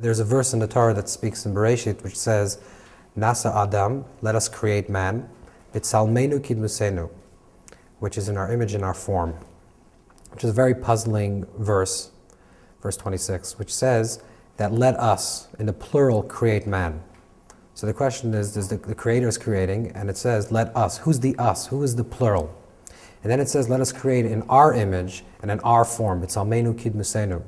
There's a verse in the Torah that speaks in Bereshit which says, Nasa Adam, let us create man, B'tzalmenu kidmusenu, which is in our image and our form, which is a very puzzling verse, verse 26, which says that let us, in the plural, create man. So the question is, the Creator is creating, and it says, let us. Who's the us? Who is the plural? And then it says, let us create in our image and in our form. B'tzalmenu kidmusenu.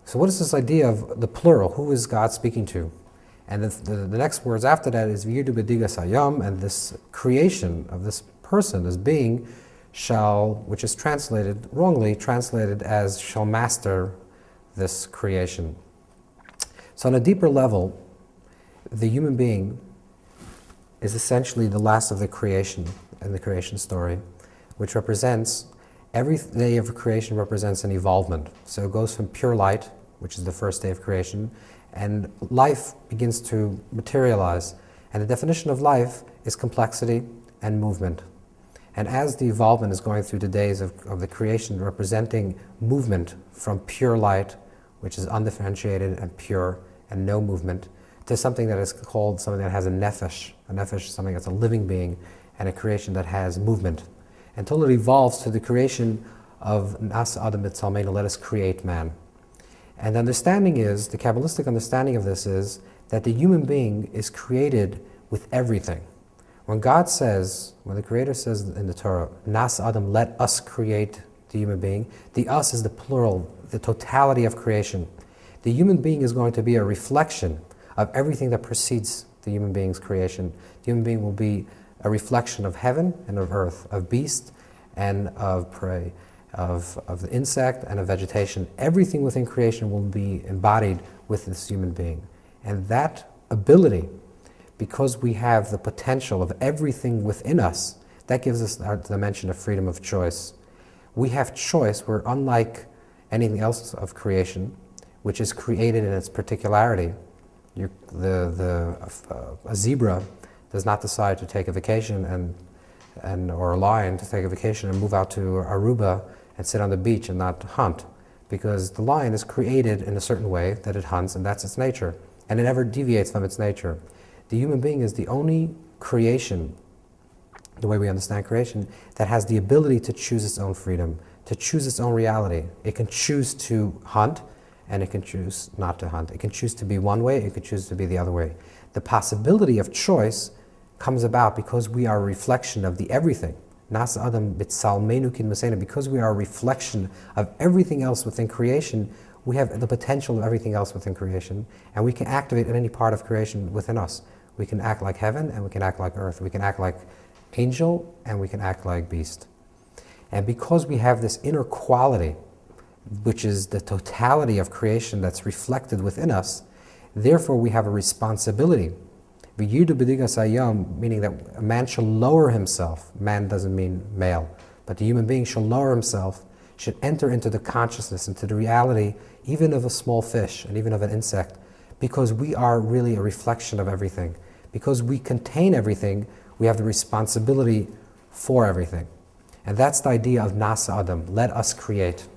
So what is this idea of the plural? Who is God speaking to? And the next words after that is V'yirdu b'digas hayam, and this creation of this person, this being, which is wrongly translated as shall master this creation. So on a deeper level, the human being is essentially the last of the creation in the creation story, which represents, every day of creation represents an evolvement. So it goes from pure light, which is the first day of creation, and life begins to materialize. And the definition of life is complexity and movement. And as the evolvement is going through the days of the creation, representing movement from pure light, which is undifferentiated and pure and no movement, to something that is called something that has a nefesh. A nefesh is something that's a living being, and a creation that has movement. Until it evolves to the creation of Nas Adam B'Tzalmenu, let us create man. And the understanding is, the Kabbalistic understanding of this is, that the human being is created with everything. When God says, when the Creator says in the Torah, Nas Adam, let us create the human being, the us is the plural, the totality of creation. The human being is going to be a reflection of everything that precedes the human being's creation. The human being will be a reflection of heaven and of earth, of beast and of prey, of the insect and of vegetation. Everything within creation will be embodied with this human being. And that ability, because we have the potential of everything within us, that gives us our dimension of freedom of choice. We have choice. We're unlike anything else of creation, which is created in its particularity. A zebra does not decide to take a vacation or a lion to take a vacation and move out to Aruba and sit on the beach and not hunt, because the lion is created in a certain way that it hunts, and that's its nature, and it never deviates from its nature. The human being is the only creation, the way we understand creation, that has the ability to choose its own freedom, to choose its own reality. It can choose to hunt, and it can choose not to hunt. It can choose to be one way, it can choose to be the other way. The possibility of choice comes about because we are a reflection of the everything. Nas Adam B'Tzalmenu kidmusenu, because we are a reflection of everything else within creation, we have the potential of everything else within creation, and we can activate in any part of creation within us. We can act like heaven, and we can act like earth. We can act like angel, and we can act like beast. And because we have this inner quality, which is the totality of creation that's reflected within us, therefore we have a responsibility. V'yirdu b'digas hayam, meaning that a man shall lower himself. Man doesn't mean male, but the human being shall lower himself, should enter into the consciousness, into the reality, even of a small fish and even of an insect, because we are really a reflection of everything. Because we contain everything, we have the responsibility for everything. And that's the idea of Nas Adam, let us create.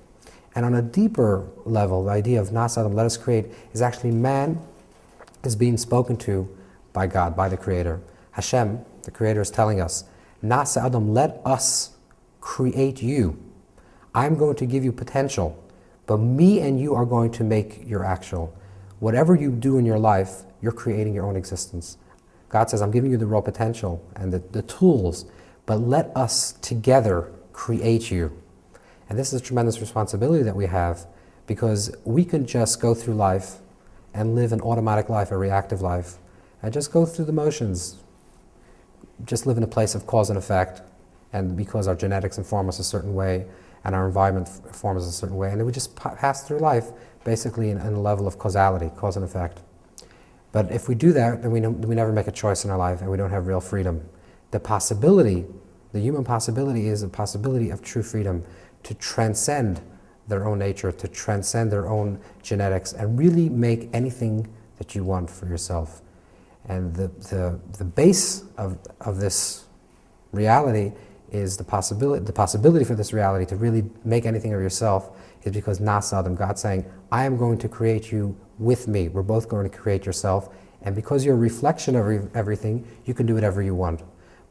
And on a deeper level, the idea of Nas Adam, let us create, is actually man is being spoken to by God, by the Creator. Hashem, the Creator, is telling us, Nas Adam, let us create you. I'm going to give you potential, but me and you are going to make your actual. Whatever you do in your life, you're creating your own existence. God says, I'm giving you the raw potential and the tools, but let us together create you. And this is a tremendous responsibility that we have, because we can just go through life and live an automatic life, a reactive life, and just go through the motions, just live in a place of cause and effect, and because our genetics inform us a certain way, and our environment informs us a certain way, and then we just pass through life, basically in a level of causality, cause and effect. But if we do that, then we never make a choice in our life, and we don't have real freedom. The possibility, the human possibility, is a possibility of true freedom, to transcend their own nature, to transcend their own genetics, and really make anything that you want for yourself. And the base of this reality is the possibility for this reality to really make anything of yourself is because Nasa Adam, God's saying, I am going to create you with me. We're both going to create yourself. And because you're a reflection of everything, you can do whatever you want.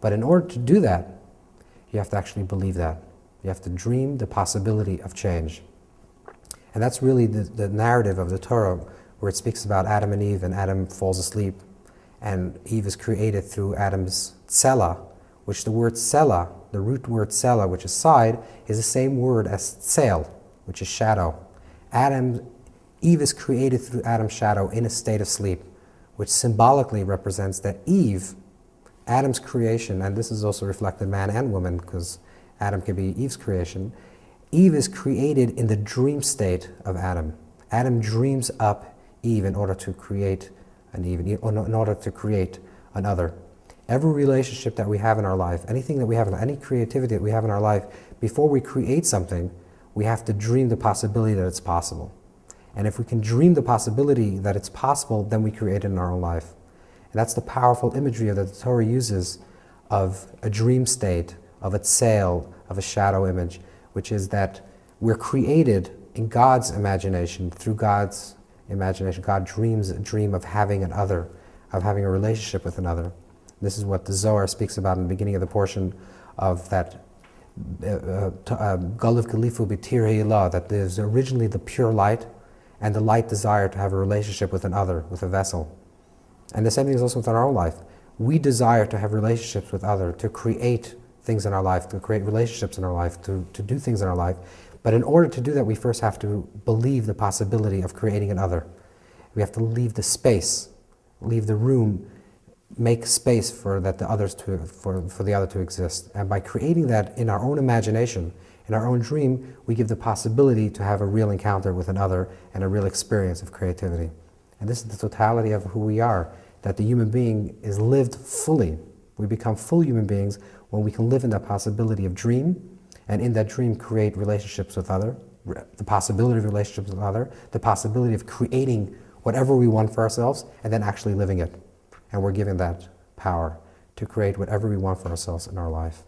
But in order to do that, you have to actually believe that. You have to dream the possibility of change. And that's really the narrative of the Torah, where it speaks about Adam and Eve, and Adam falls asleep, and Eve is created through Adam's tsela, which the word tsela, the root word tsela, which is side, is the same word as tzel, which is shadow. Eve is created through Adam's shadow in a state of sleep, which symbolically represents that Eve, Adam's creation, and this is also reflected man and woman, because Adam can be Eve's creation. Eve is created in the dream state of Adam. Adam dreams up Eve in order to create an Eve, in order to create another. Every relationship that we have in our life, anything that we have, any creativity that we have in our life, before we create something, we have to dream the possibility that it's possible. And if we can dream the possibility that it's possible, then we create it in our own life. And that's the powerful imagery that the Torah uses of a dream state, of a tzel, of a shadow image, which is that we're created in God's imagination, through God's imagination. God dreams a dream of having an other, of having a relationship with another. This is what the Zohar speaks about in the beginning of the portion of that Galav Galifu B'tir Heilah, that there's originally the pure light, and the light desire to have a relationship with another, with a vessel. And the same thing is also within our own life. We desire to have relationships with others, to create things in our life, to create relationships in our life, to do things in our life. But in order to do that, we first have to believe the possibility of creating another. We have to leave the space, leave the room, make space for that the others for the other to exist. And by creating that in our own imagination, in our own dream, we give the possibility to have a real encounter with another and a real experience of creativity. And this is the totality of who we are, that the human being is lived fully. We become full human beings when we can live in that possibility of dream, and in that dream create relationships with other, the possibility of relationships with other, the possibility of creating whatever we want for ourselves, and then actually living it. And we're given that power to create whatever we want for ourselves in our life.